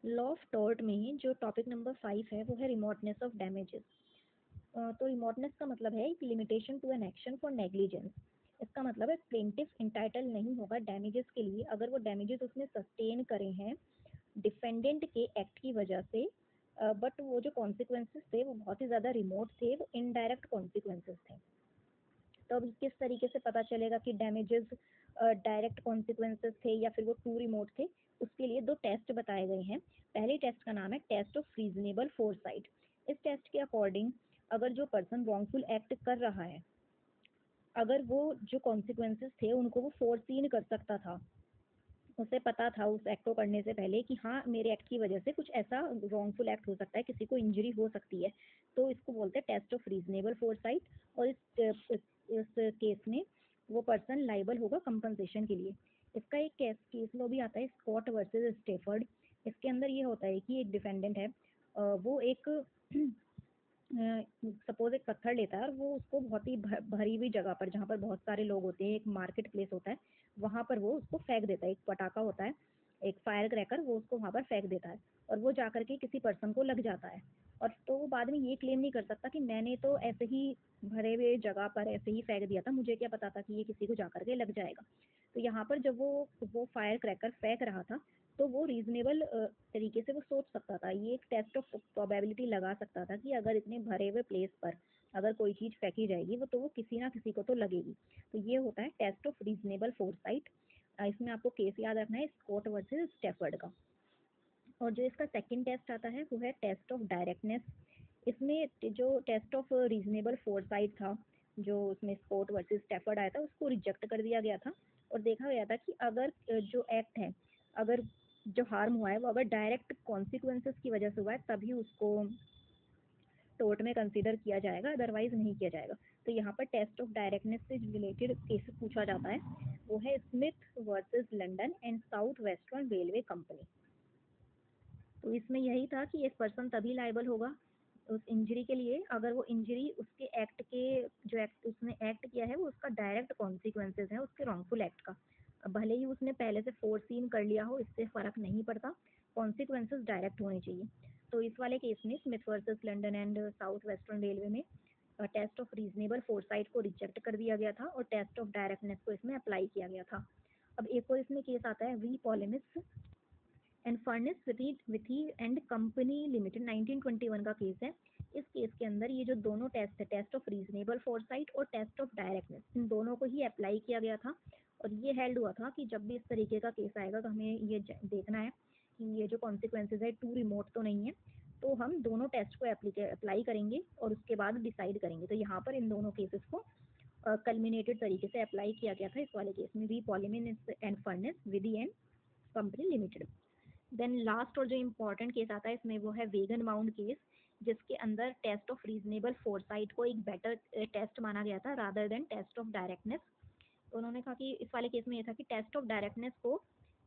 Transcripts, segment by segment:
Law of tort में जो topic number 5 है वो है रिमोटनेस ऑफ डैमेजेस। तो रिमोटनेस का मतलब है एक limitation to an action for negligence. इसका मतलब है प्लेंटिफ इंटाइटल नहीं होगा डैमेजेस के लिए अगर वो डैमेजेस उसने सस्टेन करे हैं डिफेंडेंट के एक्ट की वजह से, बट वो जो कॉन्सिक्वेंसेस थे वो बहुत ही ज़्यादा रिमोट थे, वो इनडायरेक्ट कॉन्सिक्वेंसेस थे। तो अब किस तरीके से पता चलेगा कि डैमेजेस डायरेक्ट कॉन्सिक्वेंसेस थे या फिर वो टू रिमोट थे? उसके लिए दो टेस्ट बताए गए हैं। पहले टेस्ट का नाम है टेस्ट ऑफ रीजनेबल फोरसाइट। इस टेस्ट के अकॉर्डिंग अगर जो पर्सन रॉन्गफुल एक्ट कर रहा है, अगर वो जो कॉन्सिक्वेंसेस थे उनको वो फोरसीन कर सकता था, उसे पता था उस एक्ट को करने से पहले कि हाँ मेरे एक्ट की वजह से कुछ ऐसा रॉन्गफुल एक्ट हो सकता है, किसी को इंजरी हो सकती है, तो इसको बोलते हैं टेस्ट ऑफ रीजनेबल फोरसाइट। और इस केस में वो पर्सन लाइबल होगा कंपनसेशन के लिए। इसका एक केस लो भी आता है, स्कॉट वर्सेस स्टेफर्ड। इसके अंदर ये होता है कि एक डिफेंडेंट है, वो एक सपोज एक पत्थर लेता है और वो उसको बहुत ही भरी हुई जगह पर, जहाँ पर बहुत सारे लोग होते हैं, एक मार्केट प्लेस होता है, वहाँ पर वो उसको फेंक देता है। एक पटाखा होता है, एक फायर क्रैकर, वो उसको वहाँ पर फेंक देता है और वो जाकर के किसी पर्सन को लग जाता है। और तो वो बाद में ये क्लेम नहीं कर सकता कि मैंने तो ऐसे ही भरे हुए जगह पर ऐसे ही फेंक दिया था, मुझे क्या पता था कि ये किसी को जाकर के लग जाएगा। तो यहाँ पर जब वो फायर क्रैकर फेंक रहा था तो वो रीजनेबल तरीके से वो सोच सकता था, ये एक टेस्ट ऑफ प्रोबेबिलिटी लगा सकता था कि अगर इतने भरे हुए प्लेस पर अगर कोई चीज़ फेंकी जाएगी वो तो वो किसी ना किसी को तो लगेगी। तो ये होता है टेस्ट ऑफ रीजनेबल फोरसाइट। इसमें आपको केस याद रखना है स्कॉट वर्सेस स्टेफर्ड का। और जो इसका सेकंड टेस्ट आता है वो है टेस्ट ऑफ डायरेक्टनेस। इसमें जो टेस्ट ऑफ रीजनेबल फोरसाइट था, जो उसमें स्कॉट वर्सेस स्टेफर्ड आया था, उसको रिजेक्ट कर दिया गया था और देखा गया था कि अगर जो एक्ट है, अगर जो हार्म हुआ है वो अगर डायरेक्ट कॉन्सिक्वेंसेस की वजह से हुआ है तभी उसको टोर्ट में कंसीडर किया जाएगा, अदरवाइज नहीं किया जाएगा। तो यहाँ पर टेस्ट ऑफ डायरेक्टनेस से रिलेटेड केस पूछा जाता है, वो है Smith versus London and south western railway company. तो इसमें यही था कि एक पर्सन तभी लायबल होगा उस इंजरी के लिए अगर वो इंजरी उसके एक्ट के, जो एक्ट उसने एक्ट किया है वो उसका डायरेक्ट कॉन्सिक्वेंसेज है उसके रॉन्गफुल एक्ट का। भले ही उसने पहले से फोरसीन कर लिया हो, इससे फर्क नहीं पड़ता, कॉन्सिक्वेंसेज डायरेक्ट होने चाहिए। तो इस वाले केस में Smith versus London and south western railway में टेस्ट ऑफ रीजनेबल फोरसाइट को रिजेक्ट कर दिया गया था और टेस्ट ऑफ डायरेक्टनेस को इसमें अप्लाई किया गया था। अब एक और इसमें केस आता है v Polemis and Furness Withy and company limited, 1921 का केस है। इस केस के अंदर ये जो दोनों टेस्ट है, टेस्ट ऑफ रीजनेबल फोरसाइट और टेस्ट ऑफ डायरेक्टनेस, इन दोनों को ही अप्लाई किया गया था। और ये हेल्ड हुआ था कि जब भी इस तरीके का केस आएगा तो हमें ये देखना है कि ये जो कॉन्सिक्वेंसेज है टू रिमोट तो नहीं है, तो हम दोनों टेस्ट को अप्लाई करेंगे और उसके बाद डिसाइड करेंगे। तो यहाँ पर इन दोनों केसेस को कल्मिनेटेड तरीके से अप्लाई किया गया था इस वाले केस में, v Polemis and Furness Withy and company limited. Then last और जो इम्पोर्टेंट केस आता है इसमें वो है वेगन माउंट केस, जिसके अंदर टेस्ट ऑफ रीजनेबल फोरसाइट को एक बेटर टेस्ट माना गया था rather than test of directness. तो उन्होंने कहा कि इस वाले केस में ये था कि टेस्ट ऑफ डायरेक्टनेस को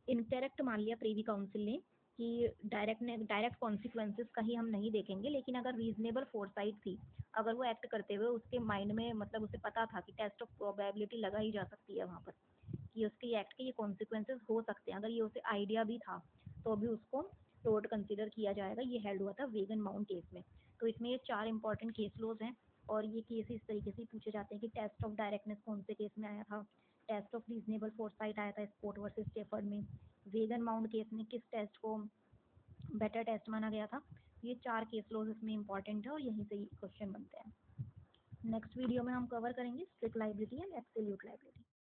इनकरेक्ट मान लिया प्रीवी काउंसिल ने कि डायरेक्ट कॉन्सिक्वेंसेस का ही हम नहीं देखेंगे, लेकिन अगर रीजनेबल फोरसाइट थी, अगर वो एक्ट करते हुए उसके माइंड में मतलब उसे पता था कि टेस्ट ऑफ प्रोबेबिलिटी लगा ही जा सकती है वहाँ पर कि उसके एक्ट के ये कॉन्सिक्वेंसेस हो सकते हैं, अगर ये उसे आइडिया भी था तो भी उसको टोर्ट कंसीडर किया जाएगा। ये हेल्ड हुआ था वेगन माउंट केस में। तो इसमें ये 4 इंपॉर्टेंट केस लॉज हैं और ये केस इस तरीके से पूछे जाते हैं कि टेस्ट ऑफ डायरेक्टनेस कौन से केस में आया था, टेस्ट ऑफ रीजनेबल फोरसाइट आया था स्कॉट वर्सेस स्टेफर्ड में, वेगन माउंट केस में किस टेस्ट को बेटर टेस्ट माना गया था। ये 4 केस लॉज इसमें इंपॉर्टेंट है और यहीं से ही क्वेश्चन बनते हैं। नेक्स्ट वीडियो में हम कवर करेंगे strict liability and absolute liability.